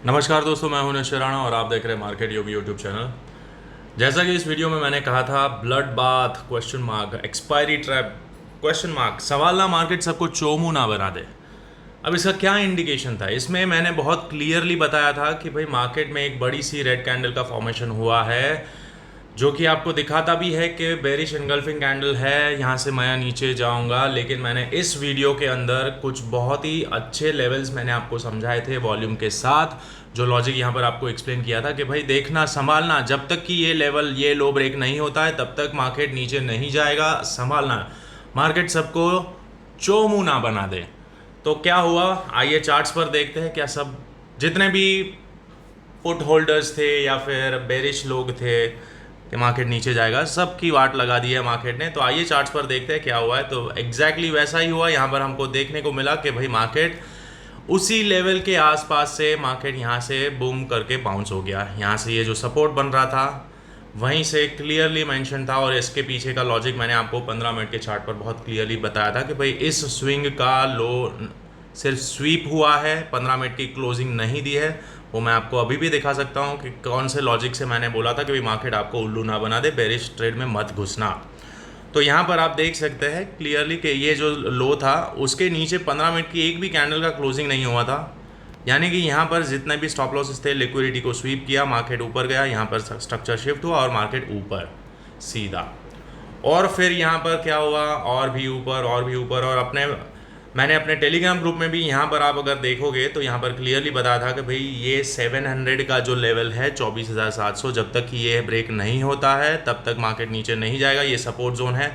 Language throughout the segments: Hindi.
नमस्कार दोस्तों, मैं हूं निश्चय राणा और आप देख रहे हैं मार्केट योगी यूट्यूब चैनल। जैसा कि इस वीडियो में मैंने कहा था, blood bath question mark, expiry trap question mark, सवाल ना मार्केट सबको चोमू ना बना दे। अब इसका क्या इंडिकेशन था? इसमें मैंने बहुत क्लियरली बताया था कि भाई मार्केट में एक बड़ी सी रेड कैंडल का फॉर्मेशन हुआ है, जो कि आपको दिखाता भी है कि बेरिश एनगल्फिंग कैंडल है, यहाँ से मैं नीचे जाऊँगा। लेकिन मैंने इस वीडियो के अंदर कुछ बहुत ही अच्छे लेवल्स मैंने आपको समझाए थे वॉल्यूम के साथ, जो लॉजिक यहाँ पर आपको एक्सप्लेन किया था कि भाई देखना, संभालना, जब तक कि ये लेवल, ये लो ब्रेक नहीं होता है तब तक मार्केट नीचे नहीं जाएगा। संभालना, मार्केट सबको चोमू ना बना दे। तो क्या हुआ, आइए चार्ट्स पर देखते हैं। क्या सब जितने भी पुट होल्डर्स थे या फिर बेरिश लोग थे कि मार्केट नीचे जाएगा, सबकी वाट लगा दी है मार्केट ने। तो आइए चार्ट्स पर देखते हैं क्या हुआ है। तो एग्जैक्टली वैसा ही हुआ। यहाँ पर हमको देखने को मिला कि भाई मार्केट उसी लेवल के आसपास से मार्केट यहाँ से बूम करके बाउंस हो गया। यहाँ से ये जो सपोर्ट बन रहा था वहीं से क्लियरली मेंशन था, और इसके पीछे का लॉजिक मैंने आपको 15 मिनट के चार्ट पर बहुत क्लियरली बताया था कि भाई इस स्विंग का लो सिर्फ स्वीप हुआ है, 15 मिनट की क्लोजिंग नहीं दी है। वो मैं आपको अभी भी दिखा सकता हूँ कि कौन से लॉजिक से मैंने बोला था कि भाई मार्केट आपको उल्लू ना बना दे, बेरिश ट्रेड में मत घुसना। तो यहाँ पर आप देख सकते हैं क्लियरली कि ये जो लो था उसके नीचे 15 मिनट की एक भी कैंडल का क्लोजिंग नहीं हुआ था। यानी कि यहाँ पर जितने भी स्टॉप लॉसेस थे, लिक्विडिटी को स्वीप किया, मार्केट ऊपर गया, यहाँ पर स्ट्रक्चर शिफ्ट हुआ और मार्केट ऊपर सीधा। और फिर यहाँ पर क्या हुआ, और भी ऊपर और भी ऊपर। और मैंने अपने टेलीग्राम ग्रुप में भी यहाँ पर आप अगर देखोगे तो यहाँ पर क्लियरली बताया था कि भाई ये 700 का जो लेवल है 24,700, जब तक कि ये ब्रेक नहीं होता है तब तक मार्केट नीचे नहीं जाएगा। ये सपोर्ट जोन है,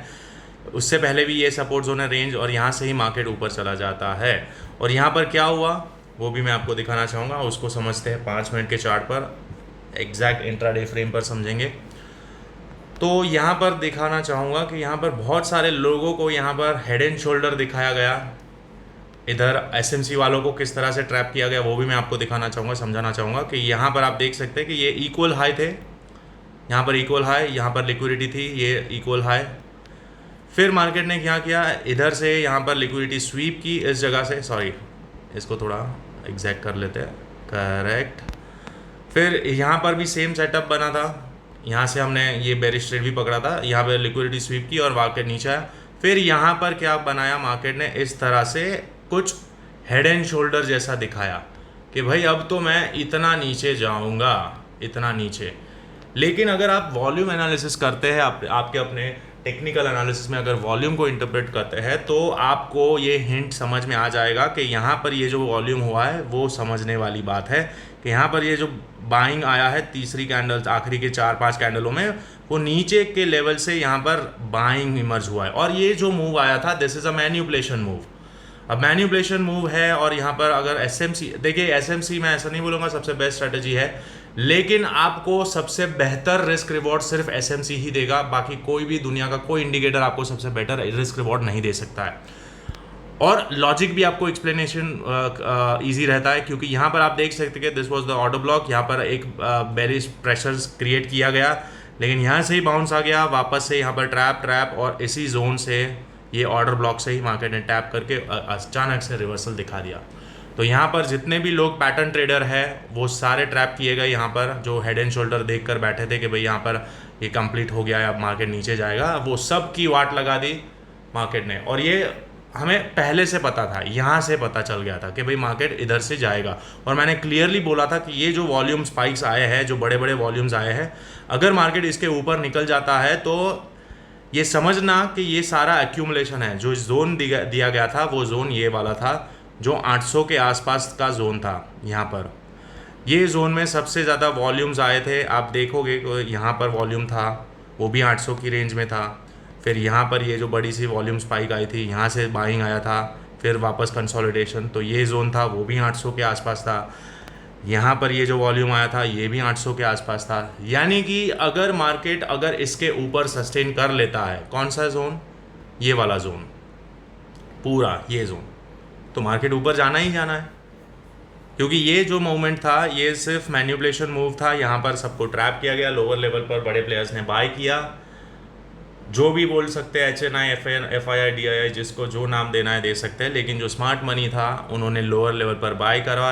उससे पहले भी ये सपोर्ट जोन है, रेंज, और यहाँ से ही मार्केट ऊपर चला जाता है। और यहाँ पर क्या हुआ वो भी मैं आपको दिखाना चाहूँगा, उसको समझते हैं 5 मिनट के चार्ट पर, एग्जैक्ट इंट्राडे फ्रेम पर समझेंगे। तो यहाँ पर दिखाना चाहूँगा कि यहाँ पर बहुत सारे लोगों को यहाँ पर हेड एंड शोल्डर दिखाया गया। इधर एसएमसी वालों को किस तरह से ट्रैप किया गया वो भी मैं आपको दिखाना चाहूँगा, समझाना चाहूँगा कि यहाँ पर आप देख सकते हैं कि ये इक्वल हाई थे, यहाँ पर इक्वल हाई, यहाँ पर लिक्विडिटी थी, ये इक्वल हाई। फिर मार्केट ने क्या किया, इधर से यहाँ पर लिक्विडिटी स्वीप की इस जगह से, सॉरी इसको थोड़ा एग्जैक्ट कर लेते हैं, करेक्ट। फिर यहाँ पर भी सेम सेटअप बना था, यहाँ से हमने ये बेरिश ट्रेड भी पकड़ा था, यहाँ पर लिक्विडिटी स्वीप की और मार्केट नीचे आया। फिर यहाँ पर क्या बनाया मार्केट ने, इस तरह से कुछ हेड एंड शोल्डर जैसा दिखाया कि भाई अब तो मैं इतना नीचे जाऊंगा, इतना नीचे। लेकिन अगर आप वॉल्यूम एनालिसिस करते हैं, आपके अपने टेक्निकल एनालिसिस में अगर वॉल्यूम को इंटरप्रेट करते हैं तो आपको ये हिंट समझ में आ जाएगा कि यहाँ पर ये जो वॉल्यूम हुआ है वो समझने वाली बात है कि यहाँ पर ये जो बाइंग आया है तीसरी कैंडल, आखिरी के 4-5 कैंडलों में, वो नीचे के लेवल से यहाँ पर बाइंग इमर्ज हुआ है। और ये जो मूव आया था, this is a manipulation move. अब मैन्युपुलेशन मूव है, और यहाँ पर अगर एसएमसी, देखिए एसएमसी मैं ऐसा नहीं बोलूँगा सबसे बेस्ट स्ट्रेटजी है, लेकिन आपको सबसे बेहतर रिस्क रिवॉर्ड सिर्फ एसएमसी ही देगा। बाकी कोई भी दुनिया का कोई इंडिकेटर आपको सबसे बेटर रिस्क रिवॉर्ड नहीं दे सकता है। और लॉजिक भी आपको एक्सप्लेनेशन ईजी रहता है, क्योंकि यहाँ पर आप देख सकते हैं कि this was the order block, यहाँ पर एक बेरिश प्रेशर्स क्रिएट किया गया, लेकिन यहाँ से ही बाउंस आ गया वापस से यहाँ पर ट्रैप, और इसी जोन से ये ऑर्डर ब्लॉक से ही मार्केट ने टैप करके अचानक से रिवर्सल दिखा दिया। तो यहाँ पर जितने भी लोग पैटर्न ट्रेडर है वो सारे ट्रैप किए गए। यहाँ पर जो हेड एंड शोल्डर देख कर बैठे थे कि भाई यहाँ पर ये कंप्लीट हो गया है, अब मार्केट नीचे जाएगा, वो सब की वाट लगा दी मार्केट ने। और ये हमें पहले से पता था, यहाँ से पता चल गया था कि भाई मार्केट इधर से जाएगा। और मैंने क्लियरली बोला था कि ये जो वॉल्यूम स्पाइक्स आए हैं, जो बड़े बड़े वॉल्यूम्स आए हैं, अगर मार्केट इसके ऊपर निकल जाता है तो ये समझना कि ये सारा एक्यूमुलेशन है। जो जोन दिया गया था वो जोन ये वाला था, जो 800 के आसपास का जोन था। यहाँ पर ये जोन में सबसे ज़्यादा वॉल्यूम्स आए थे। आप देखोगे यहाँ पर वॉल्यूम था वो भी 800 की रेंज में था। फिर यहाँ पर ये जो बड़ी सी वॉल्यूम स्पाइक आई थी, यहाँ से बाइंग आया था, फिर वापस कंसोलिडेशन, तो ये जोन था वो भी 800 के आसपास था। यहाँ पर ये जो वॉल्यूम आया था ये भी 800 के आसपास था। यानी कि अगर मार्केट अगर इसके ऊपर सस्टेन कर लेता है, कौन सा जोन, ये वाला जोन, पूरा ये जोन, तो मार्केट ऊपर जाना ही जाना है। क्योंकि ये जो मूवमेंट था ये सिर्फ मैन्युपुलेशन मूव था, यहाँ पर सबको ट्रैप किया गया, लोअर लेवल पर बड़े प्लेयर्स ने बाय किया, जो भी बोल सकते हैं, HNI, FII, DII, जिसको जो नाम देना है दे सकते हैं, लेकिन जो स्मार्ट मनी था उन्होंने लोअर लेवल पर बाय करा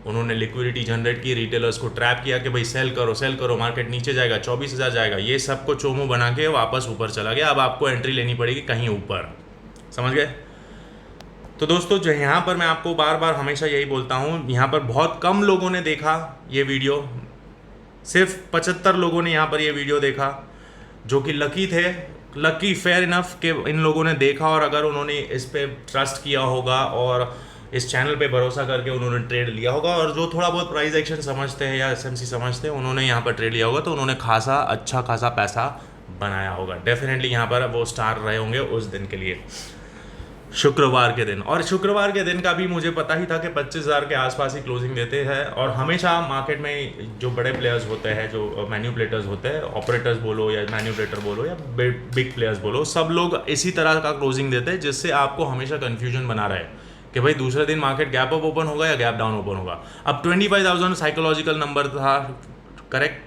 उन्होंने लिक्विडिटी जनरेट की, रिटेलर्स को ट्रैप किया कि भाई सेल करो, मार्केट नीचे जाएगा, 24,000 जाएगा, ये सबको चोमू बना के वापस ऊपर चला गया। अब आपको एंट्री लेनी पड़ेगी कहीं ऊपर, समझ गए। तो दोस्तों जो यहाँ पर मैं आपको बार बार हमेशा यही बोलता हूँ, यहाँ पर बहुत कम लोगों ने देखा ये वीडियो, सिर्फ 75 लोगों ने यहाँ पर ये वीडियो देखा, जो कि लकी थे, लकी फेयर इनफ कि इन लोगों ने देखा, और अगर उन्होंने इस पे ट्रस्ट किया होगा और इस चैनल पे भरोसा करके उन्होंने ट्रेड लिया होगा, और जो थोड़ा बहुत प्राइस एक्शन समझते हैं या एसएमसी समझते हैं उन्होंने यहाँ पर ट्रेड लिया होगा, तो उन्होंने अच्छा खासा पैसा बनाया होगा। डेफिनेटली यहाँ पर वो स्टार रहे होंगे उस दिन के लिए, शुक्रवार के दिन। और शुक्रवार के दिन का भी मुझे पता ही था कि 25,000 के आसपास ही क्लोजिंग देते हैं। और हमेशा मार्केट में जो बड़े प्लेयर्स होते हैं, जो मैन्युपुलेटर्स होते हैं, ऑपरेटर्स बोलो या मैन्युपुलेटर बोलो या बिग प्लेयर्स बोलो, सब लोग इसी तरह का क्लोजिंग देते हैं, जिससे आपको हमेशा कन्फ्यूजन बना रहे कि भाई दूसरे दिन मार्केट गैप अप ओपन होगा या गैप डाउन ओपन होगा। अब 25,000 साइकोलॉजिकल नंबर था, करेक्ट।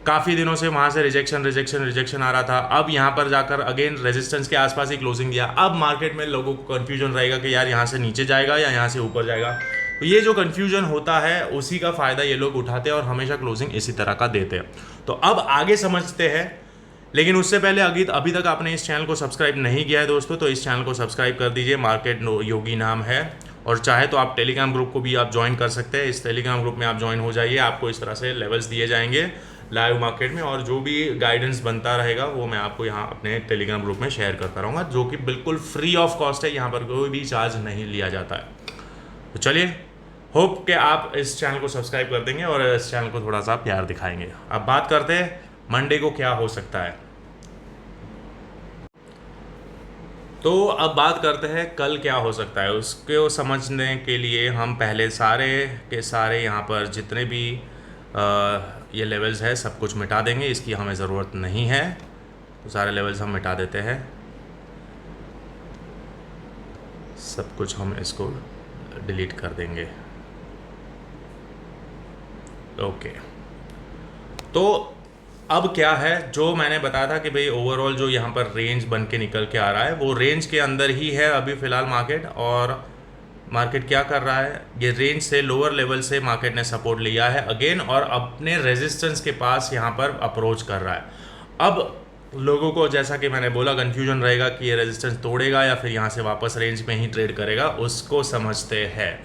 काफ़ी दिनों से वहाँ से रिजेक्शन आ रहा था। अब यहाँ पर जाकर अगेन रेजिस्टेंस के आसपास ही क्लोजिंग दिया। अब मार्केट में लोगों को कन्फ्यूजन रहेगा कि यार यहाँ से नीचे जाएगा या यहाँ से ऊपर जाएगा। तो ये जो कन्फ्यूजन होता है उसी का फ़ायदा ये लोग उठाते हैं और हमेशा क्लोजिंग इसी तरह का देते हैं। तो अब आगे समझते हैं, लेकिन उससे पहले अभी तक आपने इस चैनल को सब्सक्राइब नहीं किया है दोस्तों, तो इस चैनल को सब्सक्राइब कर दीजिए। मार्केट योगी नाम है, और चाहे तो आप टेलीग्राम ग्रुप को भी आप ज्वाइन कर सकते हैं। इस टेलीग्राम ग्रुप में आप ज्वाइन हो जाइए, आपको इस तरह से लेवल्स दिए जाएंगे लाइव मार्केट में, और जो भी गाइडेंस बनता रहेगा वो मैं आपको यहाँ अपने टेलीग्राम ग्रुप में शेयर करता रहूँगा, जो कि बिल्कुल फ्री ऑफ कॉस्ट है। यहाँ पर कोई भी चार्ज नहीं लिया जाता है। तो चलिए, होप कि आप इस चैनल को सब्सक्राइब कर देंगे और इस चैनल को थोड़ा सा प्यार दिखाएंगे। अब बात करते हैं मंडे को क्या हो सकता है। तो अब बात करते हैं कल क्या हो सकता है। उसको समझने के लिए हम पहले सारे के सारे यहाँ पर जितने भी ये लेवल्स है सब कुछ मिटा देंगे, इसकी हमें ज़रूरत नहीं है। तो सारे लेवल्स हम मिटा देते हैं, सब कुछ हम इसको डिलीट कर देंगे। ओके, तो अब क्या है, जो मैंने बताया था कि भाई ओवरऑल जो यहाँ पर रेंज बन के निकल के आ रहा है वो रेंज के अंदर ही है अभी फ़िलहाल मार्केट। और मार्केट क्या कर रहा है, ये रेंज से लोअर लेवल से मार्केट ने सपोर्ट लिया है अगेन, और अपने रेजिस्टेंस के पास यहाँ पर अप्रोच कर रहा है। अब लोगों को, जैसा कि मैंने बोला, कन्फ्यूजन रहेगा कि ये रेजिस्टेंस तोड़ेगा या फिर यहाँ से वापस रेंज में ही ट्रेड करेगा, उसको समझते हैं।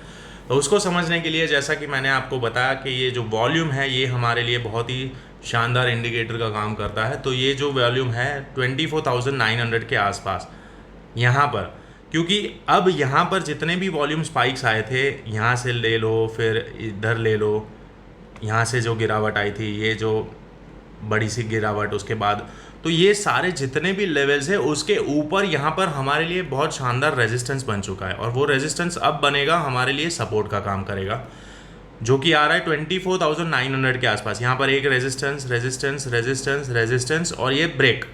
तो उसको समझने के लिए, जैसा कि मैंने आपको बताया कि ये जो वॉल्यूम है ये हमारे लिए बहुत ही शानदार इंडिकेटर का काम करता है। तो ये जो वॉल्यूम है 24,900 के आसपास यहाँ पर, क्योंकि अब यहाँ पर जितने भी वॉल्यूम स्पाइक्स आए थे, यहाँ से ले लो, फिर इधर ले लो, यहाँ से जो गिरावट आई थी, ये जो बड़ी सी गिरावट, उसके बाद तो ये सारे जितने भी लेवल्स है उसके ऊपर यहाँ पर हमारे लिए बहुत शानदार रेजिस्टेंस बन चुका है। और वो रेजिस्टेंस अब बनेगा हमारे लिए सपोर्ट का काम करेगा, जो कि आ रहा है 24,900 के आसपास। यहाँ पर एक रेजिस्टेंस रेजिस्टेंस रेजिस्टेंस रेजिस्टेंस और ये ब्रेक।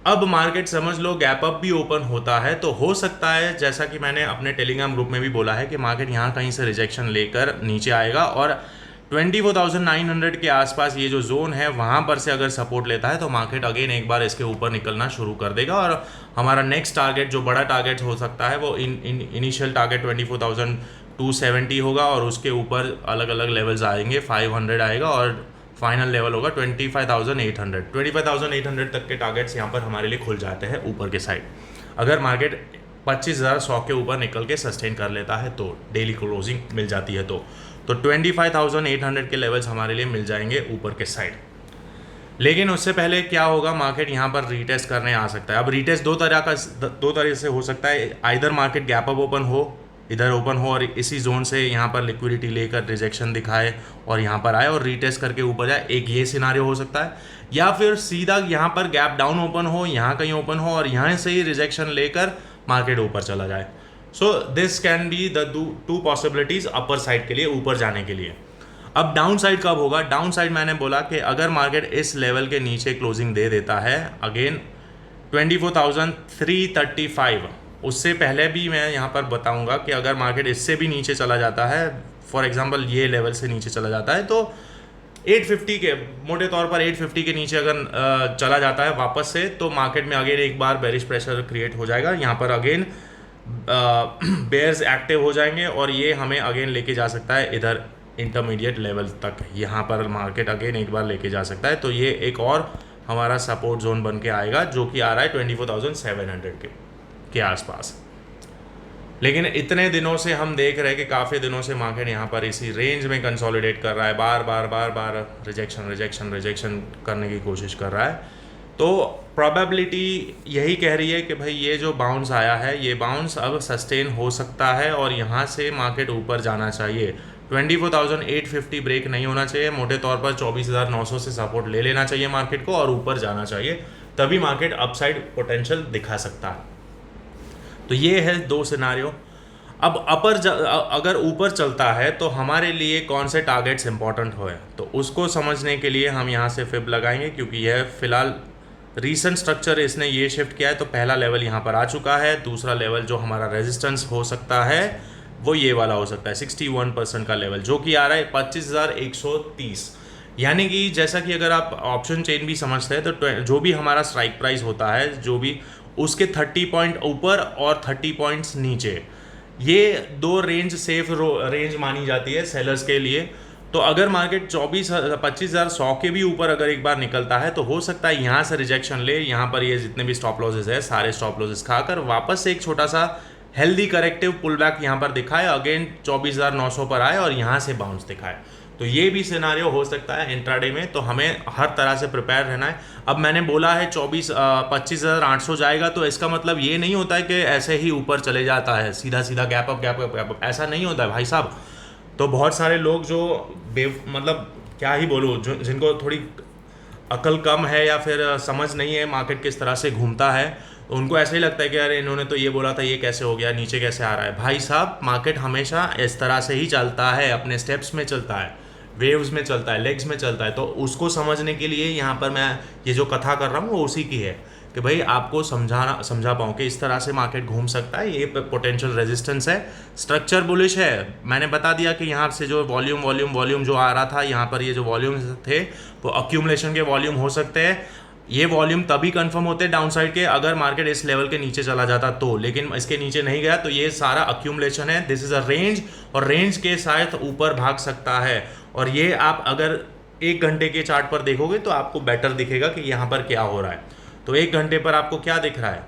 अब मार्केट समझ लो गैप अप भी ओपन होता है, तो हो सकता है, जैसा कि मैंने अपने टेलीग्राम ग्रुप में भी बोला है, कि मार्केट यहाँ कहीं से रिजेक्शन लेकर नीचे आएगा और 24,900 के आसपास ये जो जोन है वहाँ पर से अगर सपोर्ट लेता है तो मार्केट अगेन एक बार इसके ऊपर निकलना शुरू कर देगा। और हमारा नेक्स्ट टारगेट, जो बड़ा टारगेट हो सकता है, वो इनिशियल टारगेट 24,270 होगा, और उसके ऊपर अलग अलग लेवल्स आएंगे, 500 आएगा और फाइनल लेवल होगा 25,800। 25,800 तक के टारगेट्स यहाँ पर हमारे लिए खुल जाते हैं ऊपर के साइड, अगर मार्केट 25,100 के ऊपर निकल के सस्टेन कर लेता है तो, डेली क्लोजिंग मिल जाती है तो 25,800 के लेवल्स हमारे लिए मिल जाएंगे ऊपर के साइड। लेकिन उससे पहले क्या होगा, मार्केट यहाँ पर रीटेस्ट करने आ सकता है। अब रीटेस्ट दो तरह से हो सकता है, either market gap up open हो, इधर ओपन हो और इसी जोन से यहाँ पर लिक्विडिटी लेकर रिजेक्शन दिखाए और यहाँ पर आए और रीटेस्ट करके ऊपर जाए, एक ये सिनारियो हो सकता है। या फिर सीधा यहाँ पर गैप डाउन ओपन हो, यहाँ कहीं ओपन हो और यहाँ से ही रिजेक्शन लेकर मार्केट ऊपर चला जाए। So this can be the two possibilities upper side के लिए, ऊपर जाने के लिए। अब डाउन साइड कब होगा? डाउन साइड मैंने बोला कि अगर मार्केट इस लेवल के नीचे क्लोजिंग दे देता है, अगेन 24,335, उससे पहले भी मैं यहाँ पर बताऊंगा कि अगर मार्केट इससे भी नीचे चला जाता है, फॉर एग्जांपल ये लेवल से नीचे चला जाता है, तो 850 के, मोटे तौर पर 850 के नीचे अगर चला जाता है वापस से, तो मार्केट में अगेन एक बार बेरिश प्रेशर क्रिएट हो जाएगा। यहाँ पर अगेन बेयर्स एक्टिव हो जाएंगे और ये हमें अगेन लेके जा सकता है इधर इंटरमीडिएट लेवल तक, यहाँ पर मार्केट अगेन एक बार लेके जा सकता है। तो ये एक और हमारा सपोर्ट जोन बन के आएगा जो कि आ रहा है 24,700 के आसपास। लेकिन इतने दिनों से हम देख रहे हैं कि काफ़ी दिनों से मार्केट यहाँ पर इसी रेंज में कंसोलिडेट कर रहा है, बार बार रिजेक्शन करने की कोशिश कर रहा है। तो प्रोबेबिलिटी यही कह रही है कि भाई ये जो बाउंस आया है, ये बाउंस अब सस्टेन हो सकता है और यहाँ से मार्केट ऊपर जाना चाहिए। 24,850 ब्रेक नहीं होना चाहिए, मोटे तौर पर 24,900 से सपोर्ट ले लेना चाहिए मार्केट को और ऊपर जाना चाहिए, तभी मार्केट अपसाइड पोटेंशियल दिखा सकता है। तो ये है दो सिनारियो। अब अगर ऊपर चलता है तो हमारे लिए कौन से टारगेट्स इंपॉर्टेंट हो, तो उसको समझने के लिए हम यहाँ से फिब लगाएंगे, क्योंकि यह फिलहाल रीसेंट स्ट्रक्चर इसने ये शिफ्ट किया है। तो पहला लेवल यहाँ पर आ चुका है, दूसरा लेवल जो हमारा रेजिस्टेंस हो सकता है वो ये वाला हो सकता है 61% का लेवल, जो कि आ रहा है 25,130। यानी कि जैसा कि अगर आप ऑप्शन चेन भी समझते हैं तो जो भी हमारा स्ट्राइक प्राइस होता है, जो भी उसके 30 पॉइंट ऊपर और 30 पॉइंट्स नीचे, ये दो रेंज सेफ रेंज मानी जाती है सेलर्स के लिए। तो अगर मार्केट 25,100 के भी ऊपर अगर एक बार निकलता है तो हो सकता है यहाँ से रिजेक्शन ले, यहाँ पर ये जितने भी स्टॉप लॉसेस है सारे स्टॉप लॉसेस खाकर वापस से एक छोटा सा हेल्दी करेक्टिव पुल बैक यहाँ पर दिखाए, अगेन 24,900 पर आए और यहाँ से बाउंस दिखाए। तो ये भी सिनारियो हो सकता है इंट्राडे में, तो हमें हर तरह से प्रिपेयर रहना है। अब मैंने बोला है 25,800 जाएगा, तो इसका मतलब ये नहीं होता है कि ऐसे ही ऊपर चले जाता है सीधा सीधा गैप अप, ऐसा नहीं होता है भाई साहब। तो बहुत सारे लोग जो मतलब क्या ही बोलूँ, जिनको थोड़ी अकल कम है या फिर समझ नहीं है मार्केट किस तरह से घूमता है, तो उनको ऐसे ही लगता है कि अरे इन्होंने तो ये बोला था, ये कैसे हो गया, नीचे कैसे आ रहा है। भाई साहब, मार्केट हमेशा इस तरह से ही चलता है, अपने स्टेप्स में चलता है, वेव्स में चलता है, लेग्स में चलता है। तो उसको समझने के लिए यहाँ पर मैं ये जो कथा कर रहा हूँ वो उसी की है कि भाई आपको समझा पाऊँ कि इस तरह से मार्केट घूम सकता है। ये पोटेंशियल रेजिस्टेंस है, स्ट्रक्चर बुलिश है। मैंने बता दिया कि यहाँ से जो वॉल्यूम जो आ रहा था, यहाँ पर ये जो वॉल्यूम थे वो अक्यूमुलेशन के वॉल्यूम हो सकते हैं। ये वॉल्यूम तभी कंफर्म होते हैं डाउनसाइड के अगर मार्केट इस लेवल के नीचे चला जाता तो, लेकिन इसके नीचे नहीं गया, तो ये सारा अक्यूमुलेशन है। दिस इज अ रेंज और रेंज के साथ ऊपर भाग सकता है। और ये आप अगर 1 घंटे के चार्ट पर देखोगे तो आपको बेटर दिखेगा कि यहाँ पर क्या हो रहा है। तो 1 घंटे पर आपको क्या दिख रहा है,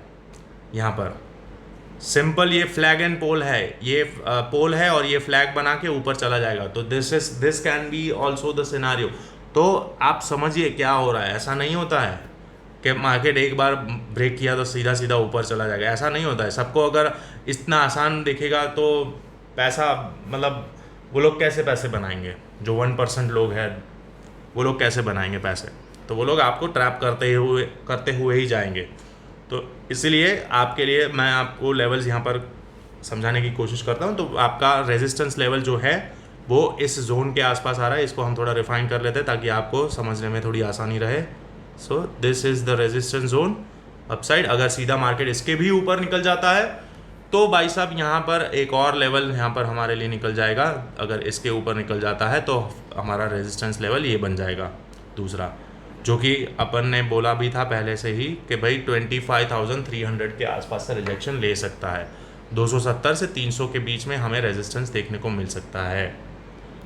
यहाँ पर सिंपल ये फ्लैग एंड पोल है, ये पोल है और ये फ्लैग बना के ऊपर चला जाएगा। तो this can be also the scenario. तो आप समझिए क्या हो रहा है। ऐसा नहीं होता है कि मार्केट एक बार ब्रेक किया तो सीधा सीधा ऊपर चला जाएगा, ऐसा नहीं होता है। सबको अगर इतना आसान दिखेगा तो पैसा, मतलब वो लोग कैसे पैसे बनाएंगे, जो 1% लोग हैं वो लोग कैसे बनाएंगे पैसे। तो वो लोग आपको ट्रैप करते हुए ही जाएंगे। तो इसलिए आपके लिए मैं आपको लेवल्स यहाँ पर समझाने की कोशिश करता हूँ। तो आपका रेजिस्टेंस लेवल जो है वो इस जोन के आसपास आ रहा है। इसको हम थोड़ा रिफाइन कर लेते हैं ताकि आपको समझने में थोड़ी आसानी रहे। So this is the resistance zone upside. अगर सीधा मार्केट इसके भी ऊपर निकल जाता है तो भाई साहब यहाँ पर एक और लेवल यहाँ पर हमारे लिए निकल जाएगा। अगर इसके ऊपर निकल जाता है तो हमारा रेजिस्टेंस लेवल ये बन जाएगा दूसरा, जो कि अपन ने बोला भी था पहले से ही कि भाई 25,300 के आसपास से रिजेक्शन ले सकता है। 270 से 300 के बीच में हमें रेजिस्टेंस देखने को मिल सकता है।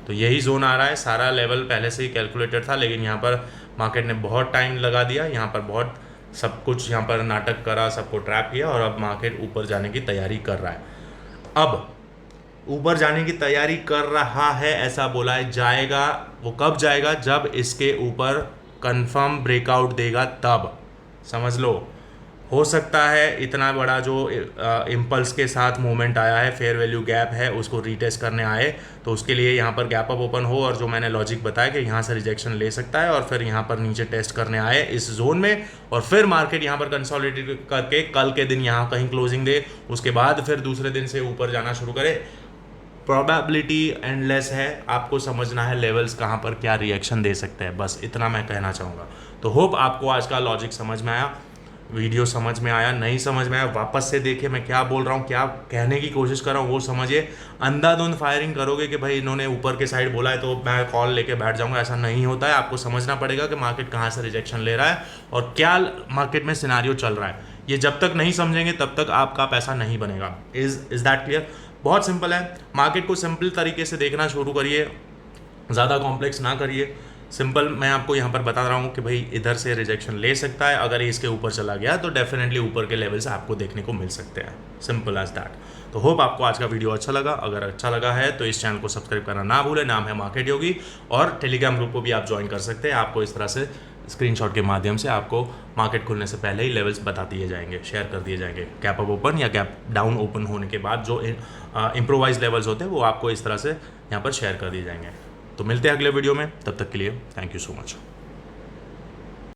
तो यही जोन आ रहा है। सारा लेवल पहले से ही कैलकुलेटेड था, लेकिन यहाँ पर मार्केट ने बहुत टाइम लगा दिया, यहाँ पर बहुत सब कुछ यहाँ पर नाटक करा, सबको ट्रैप किया और अब मार्केट ऊपर जाने की तैयारी कर रहा है। अब ऊपर जाने की तैयारी कर रहा है ऐसा बोला है, जाएगा वो कब जाएगा, जब इसके ऊपर कंफर्म ब्रेकआउट देगा तब। समझ लो, हो सकता है इतना बड़ा जो इम्पल्स के साथ मूवमेंट आया है, फेयर वैल्यू गैप है, उसको रीटेस्ट करने आए तो उसके लिए यहाँ पर गैप अप ओपन हो और जो मैंने लॉजिक बताया कि यहाँ से रिजेक्शन ले सकता है और फिर यहाँ पर नीचे टेस्ट करने आए इस जोन में और फिर मार्केट यहाँ पर कंसोलिडेट करके कल के दिन यहाँ कहीं क्लोजिंग दे, उसके बाद फिर दूसरे दिन से ऊपर जाना शुरू करे। प्रोबेबिलिटी एंडलेस है, आपको समझना है लेवल्स कहाँ पर क्या रिएक्शन दे सकते हैं, बस इतना मैं कहना चाहूँगा। तो होप आपको आज का लॉजिक समझ में आया। वीडियो समझ में आया, नहीं समझ में आया, वापस से देखिए मैं क्या बोल रहा हूँ, क्या कहने की कोशिश कर रहा हूँ वो समझिए। अंधाधुंध फायरिंग करोगे कि भाई इन्होंने ऊपर के साइड बोला है तो मैं कॉल लेके बैठ जाऊँगा, ऐसा नहीं होता है। आपको समझना पड़ेगा कि मार्केट कहाँ से रिजेक्शन ले रहा है और क्या मार्केट में सिनारियो चल रहा है। ये जब तक नहीं समझेंगे तब तक आपका पैसा नहीं बनेगा। Is that clear? बहुत सिंपल है। मार्केट को सिंपल तरीके से देखना शुरू करिए, ज़्यादा कॉम्प्लेक्स ना करिए। सिंपल मैं आपको यहाँ पर बता रहा हूँ कि भाई इधर से रिजेक्शन ले सकता है, अगर ये इसके ऊपर चला गया तो डेफिनेटली ऊपर के लेवल्स आपको देखने को मिल सकते हैं। Simple as that. तो होप आपको आज का वीडियो अच्छा लगा। अगर अच्छा लगा है तो इस चैनल को सब्सक्राइब करना ना भूलें, नाम है मार्केट योगी। और टेलीग्राम ग्रुप को भी आप ज्वाइन कर सकते हैं। आपको इस तरह से स्क्रीनशॉट के माध्यम से आपको मार्केट खुलने से पहले ही लेवल्स बता दिए जाएंगे, शेयर कर दिए जाएंगे। गैप अप ओपन या गैप डाउन ओपन होने के बाद जो इम्प्रोवाइज लेवल्स होते हैं वो आपको इस तरह से यहाँ पर शेयर कर दिए जाएंगे। तो मिलते हैं अगले वीडियो में, तब तक के लिए थैंक यू सो मच।